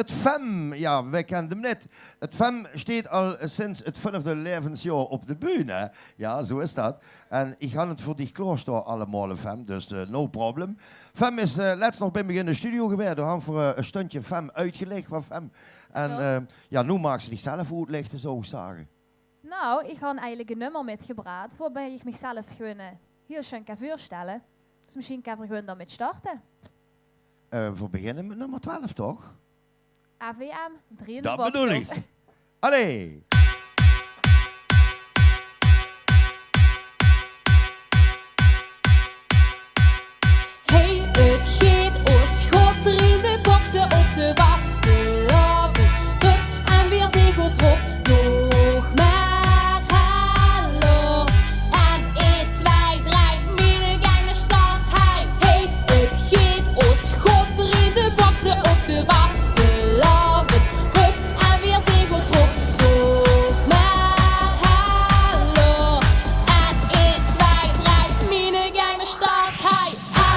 het FEM, ja, wij kennen hem net. Het FEM staat al sinds het 5e levensjaar op de bühne. Ja, zo is dat. En ik ga het voor die klooster allemaal, FEM, dus no problem. FEM is laatst nog bij me in de studio geweest. We hebben voor een stuntje FEM uitgelegd wat FEM. En ja, nu maak ze die zelf uitleggen, zou ik zeggen. Nou, ik ga eigenlijk een nummer metgebracht waarbij ik mezelf gewoon heel schön kan voorstellen. Dus misschien kan ik gewoon daarmee starten. We beginnen met nummer 12, toch? AVM, 3 in de Dat box. bedoel ik. Allee. Hey, het gaat ons God, 3 in de boxen op de vaste laven. Hup, en weer zegelt op, nog maar hallo. En 1, 2, 3, minnegang de start. Hey, het gaat ons God, 3 in de boxen op de vaste laven. Hup, en weer zegelt op, nog maar hallo. En 1, 2, 3, minnegang de start.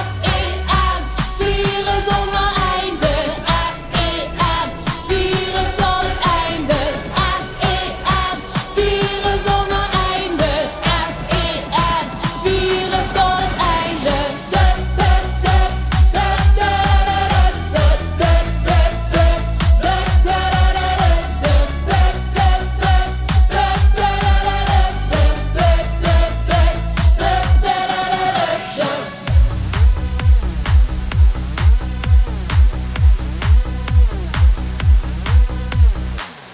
F-E-M, vieren zonder einde. F-E-M, vieren tot het einde. F-E-M, vieren zonder einde. F-E-M, vieren tot het einde.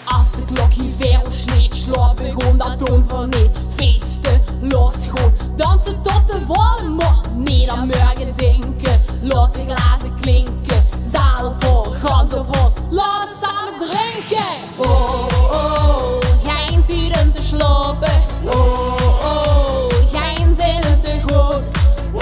Als de klok hier ver sneed, slapen gewoon dat toon verneed. Feesten, los gewoon, dansen tot de volle mond. Nee, dan morgen denken, laat de glazen klinken. Zalen vol, gans op hot, laten we samen drinken. Oh, oh, geen tijden te slapen. Oh, oh, geen zinnen te goed.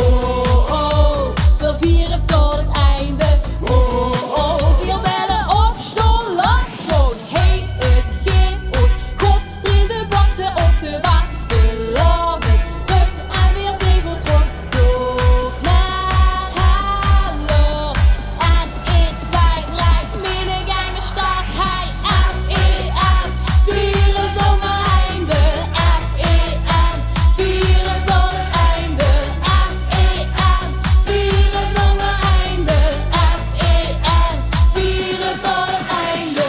Oh, oh, we vieren tot het einde. Oh, oh, we willen opstaan, los gewoon. Hey, het gaat ons God, 3 in de boxen op de vaste laven. Hup, en weer zegelt rond, nog maar hallo. En 1, 2, 3, minnegang de start. Hey, F-E-M, vieren zonder einde. F-E-M, vieren tot het einde. F-E-M, vieren zonder einde. F-E-M, vieren tot het einde.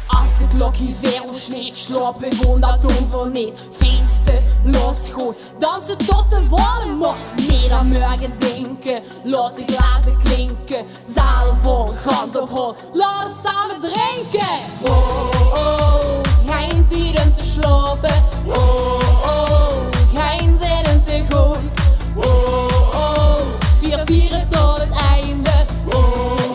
Als de klok hier ver sneed, slapen gewoon dat toon verneed. Feesten, los gewoon, dansen tot de volle mond. Nee, dan morgen denken, laat de glazen klinken. Zalen vol, gans op hol, laten we samen drinken. Oh, oh, geen tijden te slapen. Oh, oh, geen zinnen te goed. Oh, oh, vier vieren tot het einde. Oh,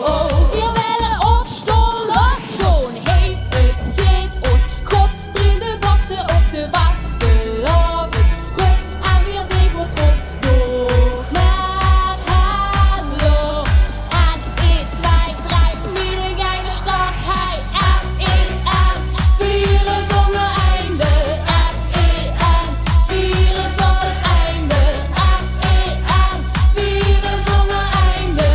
oh, we willen opstaan, los gewoon. Hey, het gaat ons God, 3 in de boxen op de vaste laven. Hup, en weer zegelt op, nog maar hallo. En 1, 2, 3, minnegang de start. Hey, F-E-M, vieren zonder einde. F-E-M, vieren tot het einde. F-E-M, vieren zonder einde.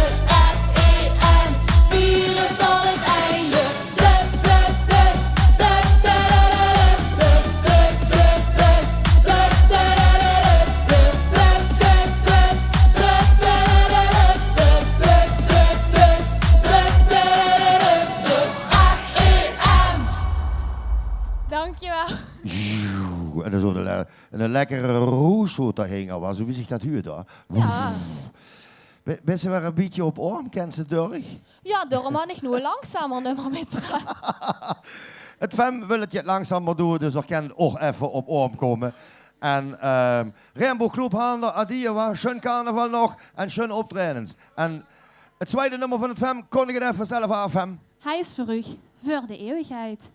F-E-M, vieren tot het einde. F-E-M. Dankjewel. En dan zo een lekkere roos zo te hingen was. Hoe zich dat huurt daar? Ja. Ben ze weer een beetje op arm, kent ze door? Ja, daarom had ik nu een langzamer nummer metgebracht. Het FEM wil het je langzamer doen, dus er kan ook even op arm komen. En Rainbow Club Hander, Adieu, schön carnaval nog en schön optredens. En het tweede nummer van het FEM, kon ik het even zelf aan, FEM? Hij is voor u, voor de eeuwigheid.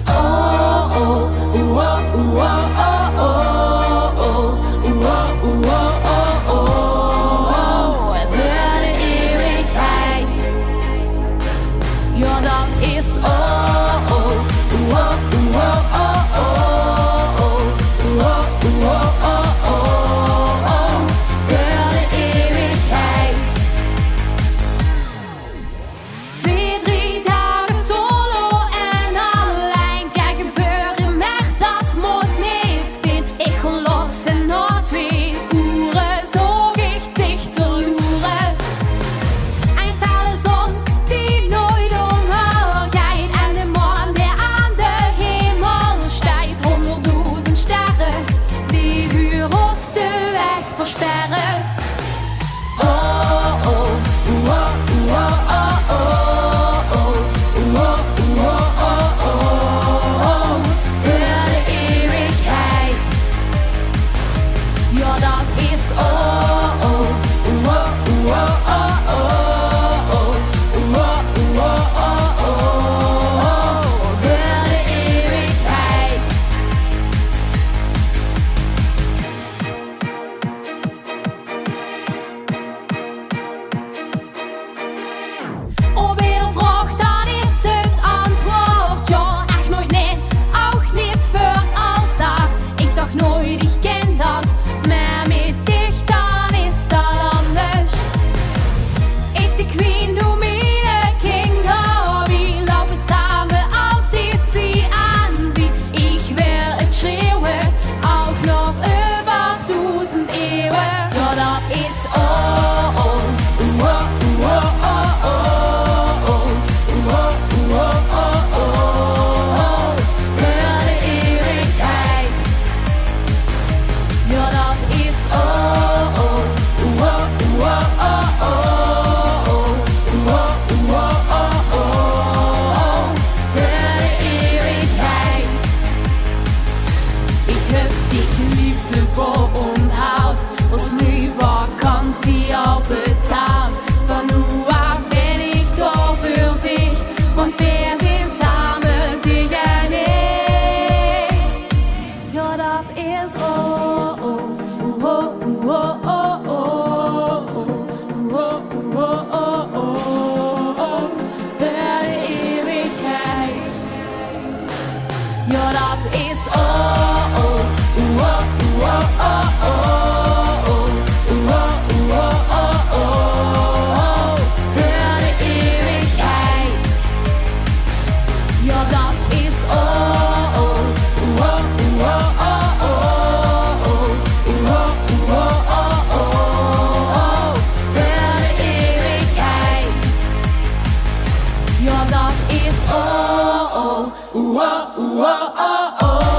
Oh, oh, oh, oh, oh, oh, oh, oh, oh, oh, oh, oh, oh, oh, voor de eeuwigheid. oh, oh, oh, oh, voor de eeuwigheid. Ja, dat is oh, oh, oh, oh, oh, oh, oh, oh, oh, oh, oh, voor de eeuwigheid. Ja, dat is oh, oh, oh, oh, oh, oh, oh, oh, oh, oh, oh, voor de eeuwigheid. Ja, dat is oh, oh, oh, oh, oh, oh, oh.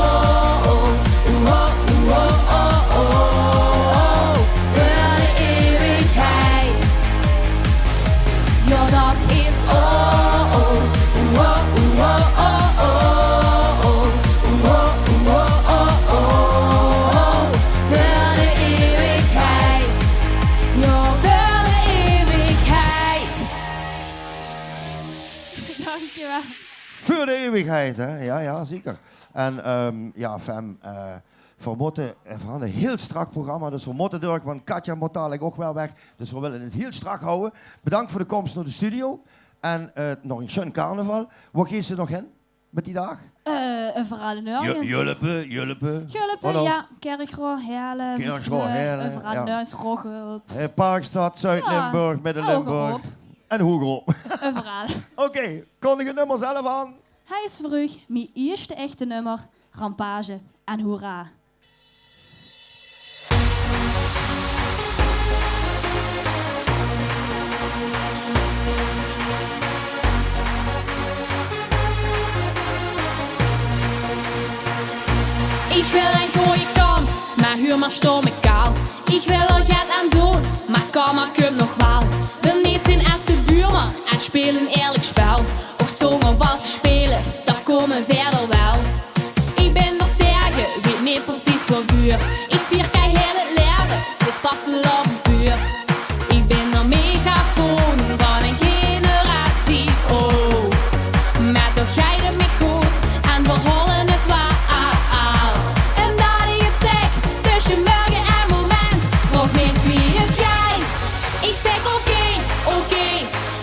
Dankjewel. Voor de eeuwigheid, hè? Ja, ja, zeker. En ja, Fem, we hadden een heel strak programma, dus we moeten door, want Katja moet dadelijk ook wel weg. Dus we willen het heel strak houden. Bedankt voor de komst naar de studio. En nog een schön carnaval. Waar gaan ze nog heen met die dag? Een verhaal in Nurgens. Julpen. Julpen, ja. Kerkroor, Heerlen. Een verhaal in Nurgens, Roggel. Parkstad, Zuid-Limburg, Midden-Limburg. En Hoegerop. Een verhaal. Oké, kondig het nummer zelf aan. Hij is voor u, mijn eerste echte nummer, Rampage en Hoera. Ik wil een goede kans, maar huur maar stom ik kaal. Ik wil er geld aan doen, maar kan maar cum nog wel. Wil niet zijn als de buurman en speel een eerlijk spel. Of zonder wat ze spelen, daar komen verder wel. Ik ben nog tegen, weet niet precies wat vuur. Ik vier kei heel het leven, dus vast een lampenbuur. Ik ben er megafoon van een generatie, oh. Maar toch jij het me goed en we hollen het waar. En dat ik het zeg, tussen morgen en moment, vroeg me wie het geit. Ik zeg oké, oké,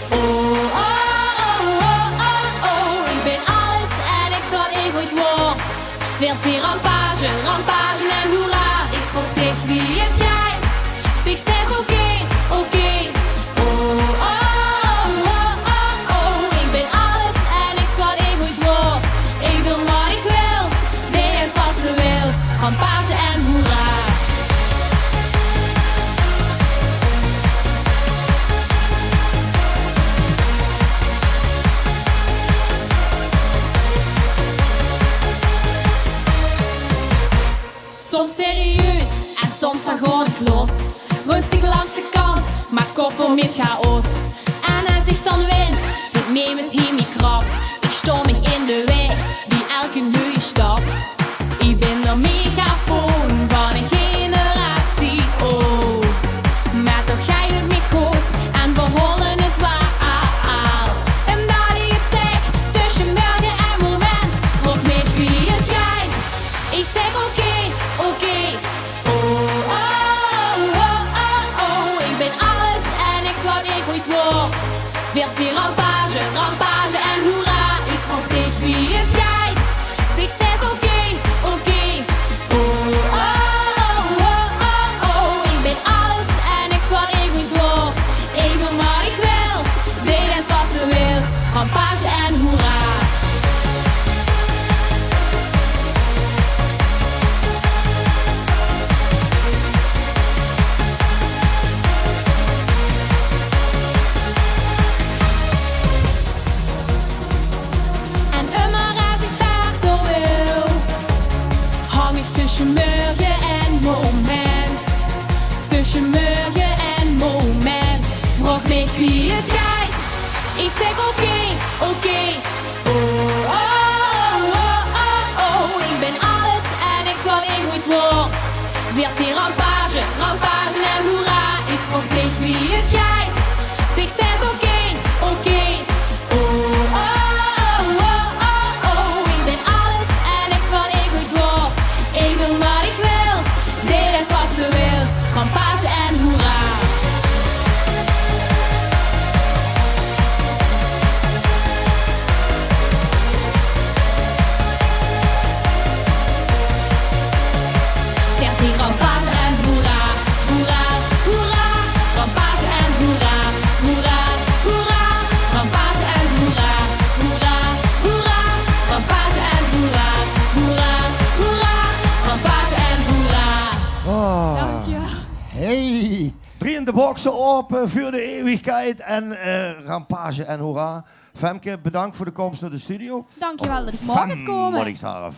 oh, oh, oh, oh, oh. Ik ben alles en ik zal ik ooit word. Weer zie rampage, rampage en hoera. Ik vroeg dich wie het geit. Ik zeg oké, oké, oh, oh, oh, oh, oh. Ik ben alles en ik zal ik ooit word. Ik doe wat ik wil, dit is wat ze wil. Rampage en hoera. Soms serieus en soms dan gewoon los. Rustig langs de kant, maar kop vol met chaos. En als ik dan win, zit mee misschien niet krap. Ik stoor me in de weg, wie elke nieuwe stap. Ik ben er megafoon van een generatie, oh. Maar toch ga je het me goed en we hollen het waar. En dat ik het zeg, tussen morgen en moment, vroeg me wie het geit. Ik zeg oké, oké, oh, oh, oh, oh, oh. Ik ben alles en ik wat ik ooit word. Weer zie rampage, rampage en hoera. Ik vroeg dich wie het geit. Ik zeg oké, oké, oh, oh, oh, oh, oh. Ik ben alles en ik wat ik ooit word. Ik doe wat ik wil, dit is wat ze wil. Rampage en hoera. En immer als ik verder wil, hang ik tussen morgen en moment. Tussen morgen en moment, vroeg me wie het geit. Ik zeg oké, oké, oh, oh, oh, oh, oh. Ik ben alles en ik zal ik ooit word. Weer zie rampage, rampage en hoera. Ik vroeg dich wie het geit. Ik zeg oké, oké, oh, oh, oh, oh, oh. Ik ben alles en ik zal ik ooit word. Ik doe wat ik wil, dit is wat ze wil. Rampage en hoera. boksen open voor de eeuwigheid en rampage en hoera. Femke, bedankt voor de komst naar de studio. Dankjewel dat ik mocht komen.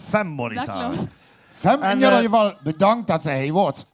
Fem, moet ik zeggen. Dat klopt. Fem, in En, ieder geval bedankt dat ze hier wordt.